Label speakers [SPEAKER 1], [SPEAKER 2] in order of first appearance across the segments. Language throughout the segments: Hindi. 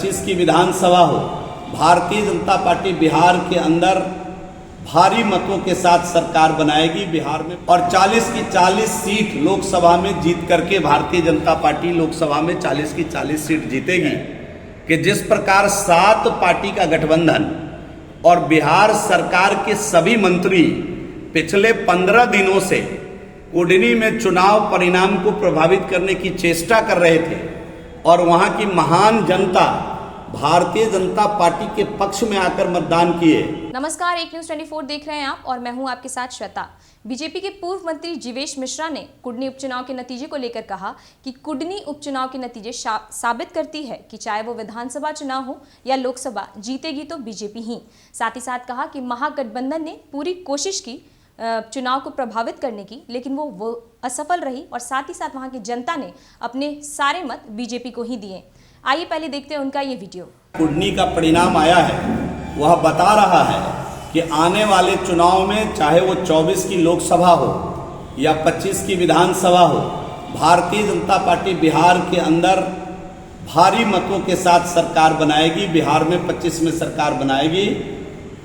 [SPEAKER 1] 25 की विधानसभा हो, भारतीय जनता पार्टी बिहार के अंदर भारी मतों के साथ सरकार बनाएगी बिहार में, और 40 की 40 सीट लोकसभा में जीत करके भारतीय जनता पार्टी लोकसभा में 40 की 40 सीट जीतेगी। कि जिस प्रकार 7 पार्टी का गठबंधन और बिहार सरकार के सभी मंत्री पिछले 15 दिनों से कुडनी में चुनाव परिणाम को प्रभावित करने की चेष्टा कर रहे थे, और वहां की महान जनता भारतीय जनता पार्टी के पक्ष में आकर मतदान किए।
[SPEAKER 2] नमस्कार, एक न्यूज़ 24 देख रहे हैं आप और मैं हूं आपके साथ श्वेता। बीजेपी के पूर्व मंत्री जीवेश मिश्रा ने कुडनी उपचुनाव के नतीजे को लेकर कहा कि कुडनी उपचुनाव के नतीजे साबित करती है कि चाहे वो विधानसभा चुनाव हो या लोकसभा, जीतेगी तो बीजेपी ही। साथ ही साथ कहा कि महागठबंधन ने पूरी कोशिश की चुनाव को प्रभावित करने की, लेकिन वो असफल रही और साथ ही साथ वहां की जनता ने अपने सारे मत बीजेपी को ही दिए। आइए पहले देखते हैं उनका ये वीडियो।
[SPEAKER 1] कुडनी का परिणाम आया है, वह बता रहा है कि आने वाले चुनाव में चाहे वो 24 की लोकसभा हो या 25 की विधानसभा हो, भारतीय जनता पार्टी बिहार के अंदर भारी मतों के साथ सरकार बनाएगी। बिहार में 25 में सरकार बनाएगी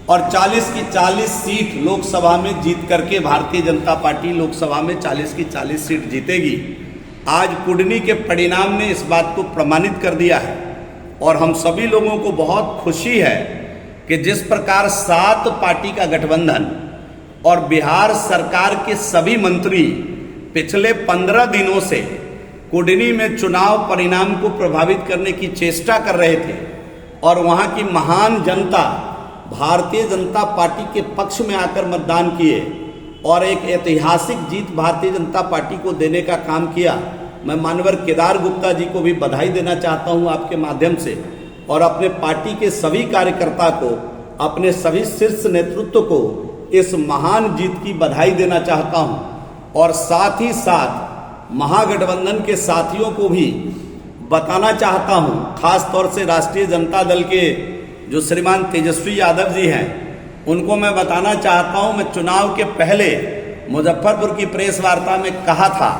[SPEAKER 1] और 40 की 40 सीट लोकसभा में जीत करके भारतीय जनता पार्टी लोकसभा में 40 की 40 सीट जीतेगी। आज कुडनी के परिणाम ने इस बात को प्रमाणित कर दिया है और हम सभी लोगों को बहुत खुशी है कि जिस प्रकार 7 पार्टी का गठबंधन और बिहार सरकार के सभी मंत्री पिछले 15 दिनों से कुडनी में चुनाव परिणाम को प्रभावित करने की चेष्टा कर रहे थे, और वहां की महान जनता भारतीय जनता पार्टी के पक्ष में आकर मतदान किए और एक ऐतिहासिक जीत भारतीय जनता पार्टी को देने का काम किया। मैं मानवर केदार गुप्ता जी को भी बधाई देना चाहता हूं आपके माध्यम से, और अपने पार्टी के सभी कार्यकर्ता को, अपने सभी शीर्ष नेतृत्व को इस महान जीत की बधाई देना चाहता हूं, और साथ ही साथ महागठबंधन के साथियों को भी बताना चाहता हूं, खास तौर से राष्ट्रीय जनता दल के जो श्रीमान तेजस्वी यादव जी हैं, उनको मैं बताना चाहता हूं, मैं चुनाव के पहले मुजफ्फरपुर की प्रेस वार्ता में कहा था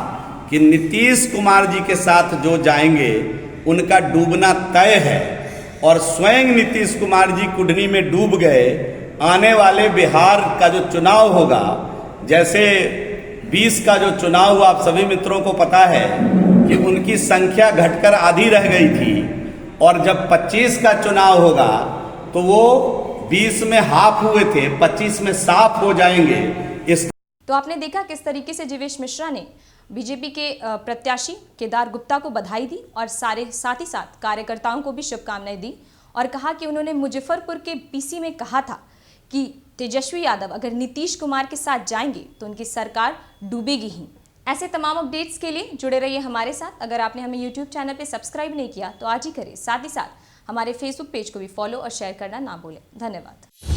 [SPEAKER 1] कि नीतीश कुमार जी के साथ जो जाएंगे उनका डूबना तय है, और स्वयं नीतीश कुमार जी कुडनी में डूब गए। आने वाले बिहार का जो चुनाव होगा, जैसे 20 का जो चुनाव हुआ, आप सभी मित्रों को पता है कि उनकी संख्या घटकर आधी रह गई थी, और जब 25 का चुनाव होगा तो वो 20 में हाफ हुए थे, 25 में साफ हो जाएंगे। इस
[SPEAKER 2] तो आपने देखा किस तरीके से जीवेश मिश्रा ने बीजेपी के प्रत्याशी केदार गुप्ता को बधाई दी और साथ ही साथ कार्यकर्ताओं को भी शुभकामनाएं दी, और कहा कि उन्होंने मुजफ्फरपुर के पीसी में कहा था कि तेजस्वी यादव अगर नीतीश कुमार के साथ जाएंगे तो उनकी सरकार डूबेगी ही। ऐसे तमाम अपडेट्स के लिए जुड़े रहिए हमारे साथ। अगर आपने हमें यूट्यूब चैनल पर सब्सक्राइब नहीं किया तो आज ही करें। साथ ही साथ हमारे फेसबुक पेज को भी फॉलो और शेयर करना ना भूलें। धन्यवाद।